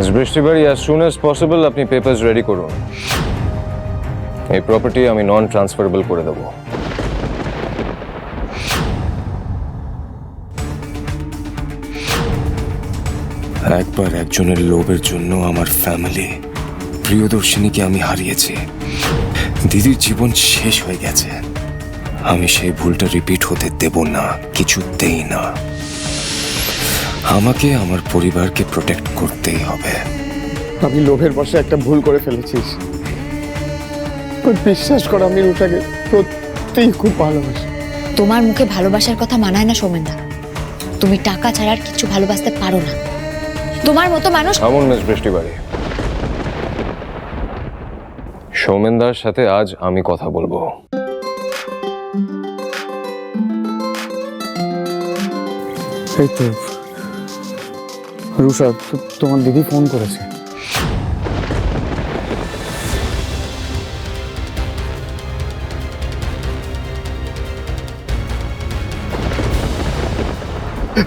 Miss বৃষ্টিবাড়ি as soon as possible আপনি papers ready করুন। এই প্রপার্টি আমি নন ট্রান্সফারেবল করে দেব। একবার একজনের লোভের জন্য আমার ফ্যামিলি প্রিয়দর্শিনীকে আমি হারিয়েছি। দিদির জীবন শেষ হয়ে গেছে। আমি সেই ভুলটা রিপিট হতে দেব না, কিছুতেই না। আমাকে আমার পরিবারকে প্রোটেক্ট করতেই হবে। আমি লোভের বশে একটা ভুল করে ফেলেছিস। বিশ্বাস কর, আমি রুটাকে সত্যিই খুব ভালোবাসি। তোমার মুখে ভালোবাসার কথা মানায় না সৌমেনদা। তুমি টাকা ছাড়া আর কিছু ভালোবাসতে পারো না। তোমার মতো মানুষ। থামুন মিস বৃষ্টিবাড়ি। সৌমেনদার সাথে আজ আমি কথা বলবো। এই তো রুষা, তোমার দিদি ফোন করেছে।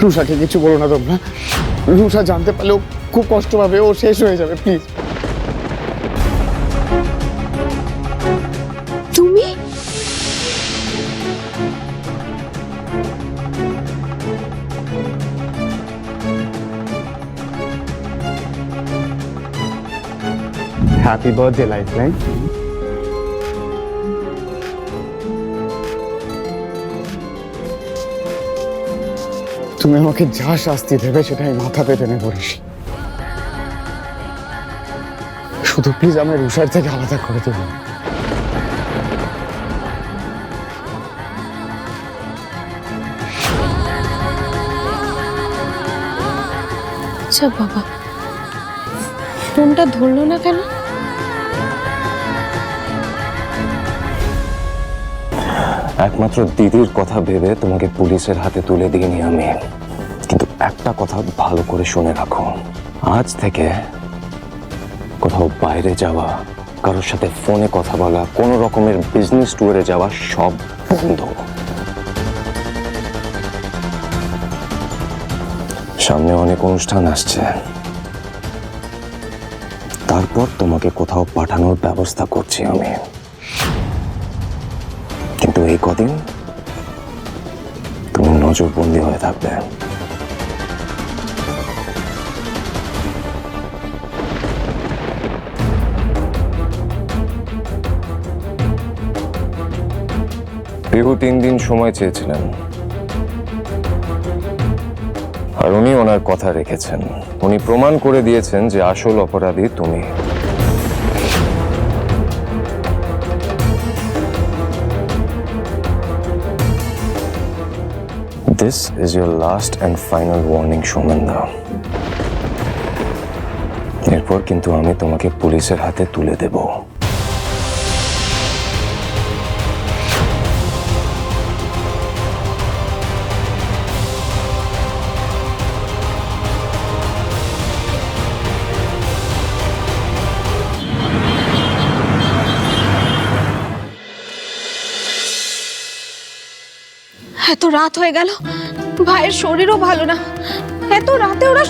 রুষাকে কিছু বলো না তোমরা। রুষা জানতে পারলেও খুব কষ্ট পাবে, ও শেষ হয়ে যাবে। প্লিজ। তুমি হ্যাপি বার্থডে লাইফলাইন। তুমি আমাকে যা শাস্তি দেবে সেটাই মাথাতে টেনে পড়িস। শুধু প্লিজ আমায় রুষার থেকে আলাদা করে দেবে। আচ্ছা বাবা, ফোনটা ধরলো না কেন? একমাত্র দিদির কথা ভেবে তোমাকে পুলিশের হাতে তুলে দিইনি আমি। কিন্তু একটা কথা ভালো করে শুনে রাখো, আজ থেকে কোথাও বাইরে যাওয়া, কারোর সাথে ফোনে কথা বলা, কোনো রকমের বিজনেস ট্যুরে যাওয়া সব বন্ধ। সামনে অনেক অনুষ্ঠান আসছে, তারপর তোমাকে কোথাও পাঠানোর ব্যবস্থা করছি আমি। কিন্তু এই কদিন তুমি নজরবন্দি হয়ে থাকবে। পিহু 3 দিন সময় চেয়েছিলেন, আর উনি ওনার কথা রেখেছেন। উনি প্রমাণ করে দিয়েছেন যে আসল অপরাধী তুমি। This is your last and final warning, Shomanda. এরপর কিন্তু আমি তোমাকে পুলিশের হাতে তুলে দেব। এত রাত হয়ে গেল, ভাইয়ের শরীরও ভালো না। এত রাতে ওরা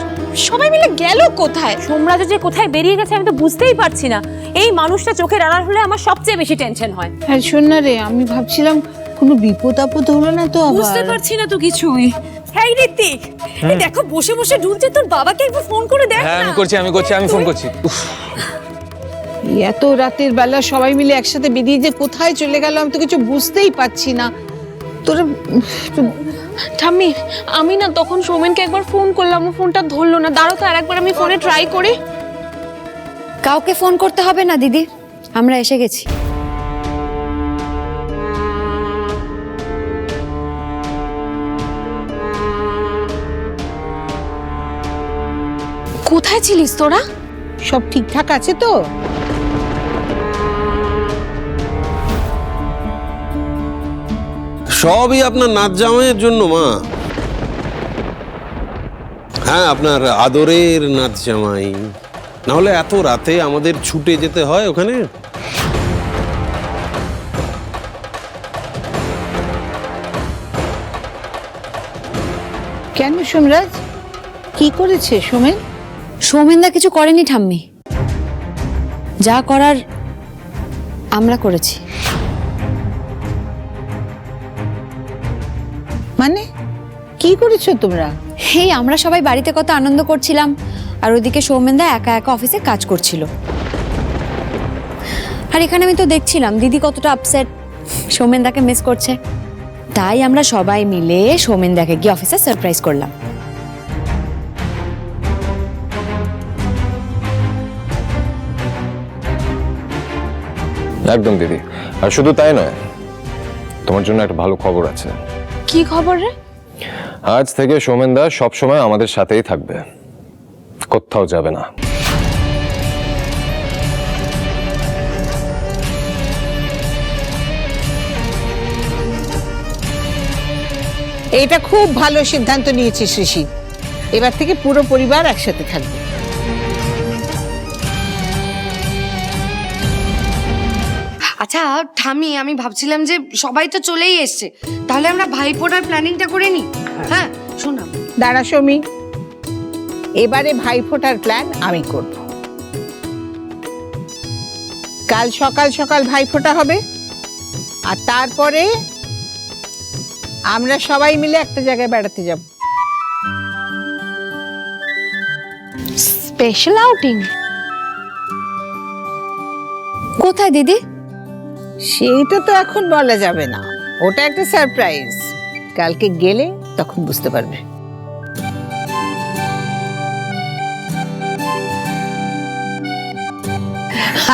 সবাই মিলে গেল কোথায়? সোমরাজ যে কোথায় বেরিয়ে গেছে আমি তো বুঝতেই পারছি না। এই মানুষটা চোখের আড়াল হলে আমার সবচেয়ে বেশি টেনশন হয়। হ্যাঁ শোন না রে, আমি ভাবছিলাম কোনো বিপদ আপদ হলো না তো। বুঝতে পারছি না তো কিছুই। হ্যাঁ ঋত্বিক, এই দেখো বসে বসে ঢুলছে, তোর বাবাকে একবার ফোন করে দেখ না। আমি ফোন করছি। এত রাতের বেলা সবাই মিলে একসাথে বেরিয়ে যে কোথায় চলে গেল আমি তো কিছু বুঝতেই পারছি না। তোরা ঠাম্মি, আমি না তখন সৌমেনকে একবার ফোন করলাম, ও ফোনটা ধরলো না। দাঁড়াও তো আরেকবার আমি ফোনে ট্রাই করি। কাউকে ফোন করতে হবে না দিদি, আমরা এসে গেছি। কোথায় ছিলিস তোরা? সব ঠিকঠাক আছে তো? সবই আপনার নাচ জামাইয়ের জন্য মা। হ্যাঁ, আপনার আদরের নাচ জামাই, নাহলে এত রাতে আমাদের ছুটে যেতে হয় ওখানে। কেন সোমরাজ, কি করেছে সোমেন? সৌমেনদা কিছু করেনি ঠাম্মি, যা করার আমরা করেছি। মানে কি করেছো তোমরা? হেই, আমরা সবাই বাড়িতে কত আনন্দ করছিলাম, আর ওদিকে সৌমেনদা একা একা অফিসে কাজ করছিল। আর এখানে আমি তো দেখছিলাম দিদি কতটা আপসেট, সৌমেনদাকে মিস করছে। তাই আমরা সবাই মিলে সৌমেনদাকে গিয়ে অফিসে সারপ্রাইজ করলাম। একদম দিদি, আর শুধু তাই নয়, তোমার জন্য একটা ভালো খবর আছে। কি খবর রে? আজ থেকে সৌমেনদা সবসময় আমাদের সাথেই থাকবে, কোথাও যাবে না। এটা খুব ভালো সিদ্ধান্ত নিয়েছিস ঋষি। এবার থেকে পুরো পরিবার একসাথে থাকবে। আচ্ছা ঠামি, আমি ভাবছিলাম যে সবাই তো চলেই এসছে, তাহলে আমরা ভাইফোঁটার প্ল্যানিংটা করে নিই। হ্যাঁ শোনা, দাঁড়া সৌমি, এবারে ভাইফোঁটার প্ল্যান আমি করব। কাল সকাল সকাল ভাইফোঁটা হবে, আর তারপরে আমরা সবাই মিলে একটা জায়গায় বেড়াতে যাব। Special outing? কোথায় দিদি? সেইটা তো এখন বলা যাবে না, ওটা একটা সারপ্রাইজ। কালকে গেলে তখন বুঝতে পারবে।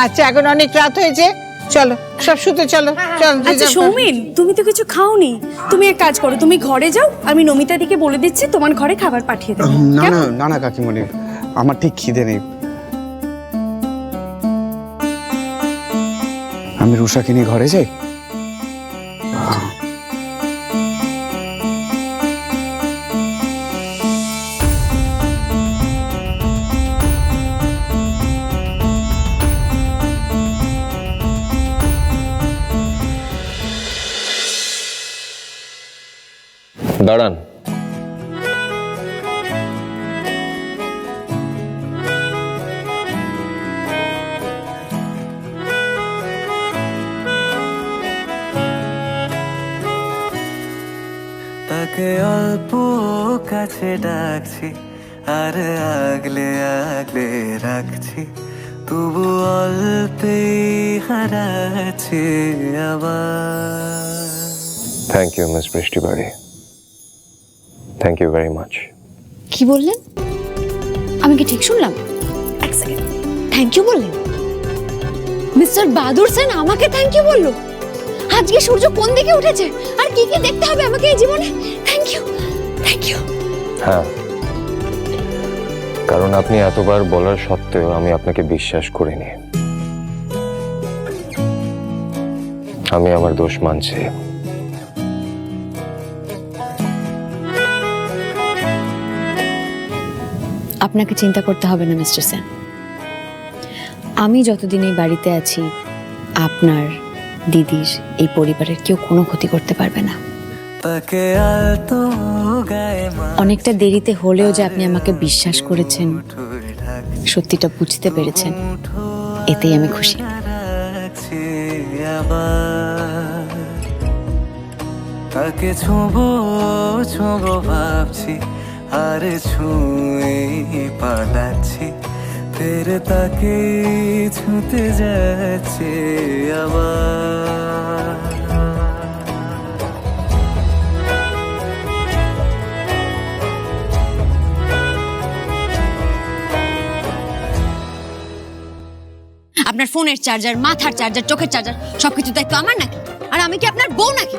আচ্ছা, এখন অনেক রাত হয়েছে, চলো সব শুতে চলো। চল আচ্ছা সৌমিন, তুমি তো কিছু খাওনি। তুমি এক কাজ করো, তুমি ঘরে যাও, আমি নমিতা দিকে বলে দিচ্ছি তোমার ঘরে খাবার পাঠিয়ে দেবো। না না না না কাকিমণি, আমার ঠিক খিদে নেই। আমি রুষাকে নিয়ে ঘরে যাই। দাঁড়ান, তাকে অল্প কাছে ডাকছি, আর আগলে আগলে রাখছি, তবু অল্পেই হারাচ্ছি আবার। থ্যাংক ইউ মিস বৃষ্টি বাড়ি, থ্যাংক ইউ ভেরি মাচ। কি বললেন? আমি কি ঠিক শুনলাম? এক সেকেন্ড, থ্যাংক ইউ বললেন? মিস্টার বাহাদুর সেন আমাকে থ্যাংক ইউ বললো? আজকে সূর্য কোন দিকে উঠেছে আর কি কি দেখতে হবে আমাকে এই জীবনে? Thank you, thank you. হ্যাঁ, কারণ আপনি এতবার বলার সত্ত্বেও আমি আপনাকে বিশ্বাস করিনি। আমি আমার দোষ মানছি। আপনাকে চিন্তা করতে হবে না মিস্টার সেন। আমি যতদিন এই বাড়িতে আছি, আপনার, দিদির, এই পরিবারের কেউ কোনো ক্ষতি করতে পারবে না। অনেকটা দেরিতে হলেও যে আপনি আমাকে বিশ্বাস করেছেন, সত্যিটা বুঝতে পেরেছেন, এতেই আমি খুশি। তাকে ছোঁবো ছোঁবো ভাবছি, আর ছুঁয়ে পালাচ্ছি, ফের তাকে ছুঁতে যাচ্ছে আবার। আপনার ফোনের চার্জার, মাথার চার্জার, চোখের চার্জার সবকিছু দায়িত্ব আমার নাকি? আর আমি কি আপনার বউ নাকি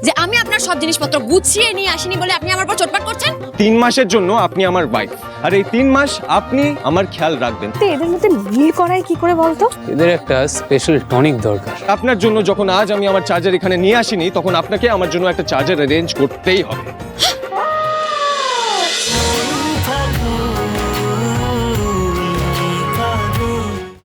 যে আমি আপনার সব জিনিসপত্র গুছিয়ে নিয়ে আসিনি বলে আপনি আমার উপর চোটপাট করছেন? 3 মাসের জন্য আপনি আমার বাইক, আর এই 3 মাস আপনি আমার খেয়াল রাখবেন। এদের মধ্যে মিল করায় কি করে বলতো? এদের একটা স্পেশাল টনিক দরকার। আপনার জন্য যখন আজ আমি আমার চার্জার এখানে নিয়ে আসিনি, তখন আপনাকে আমার জন্য একটা চার্জার অ্যারেঞ্জ করতেই হবে।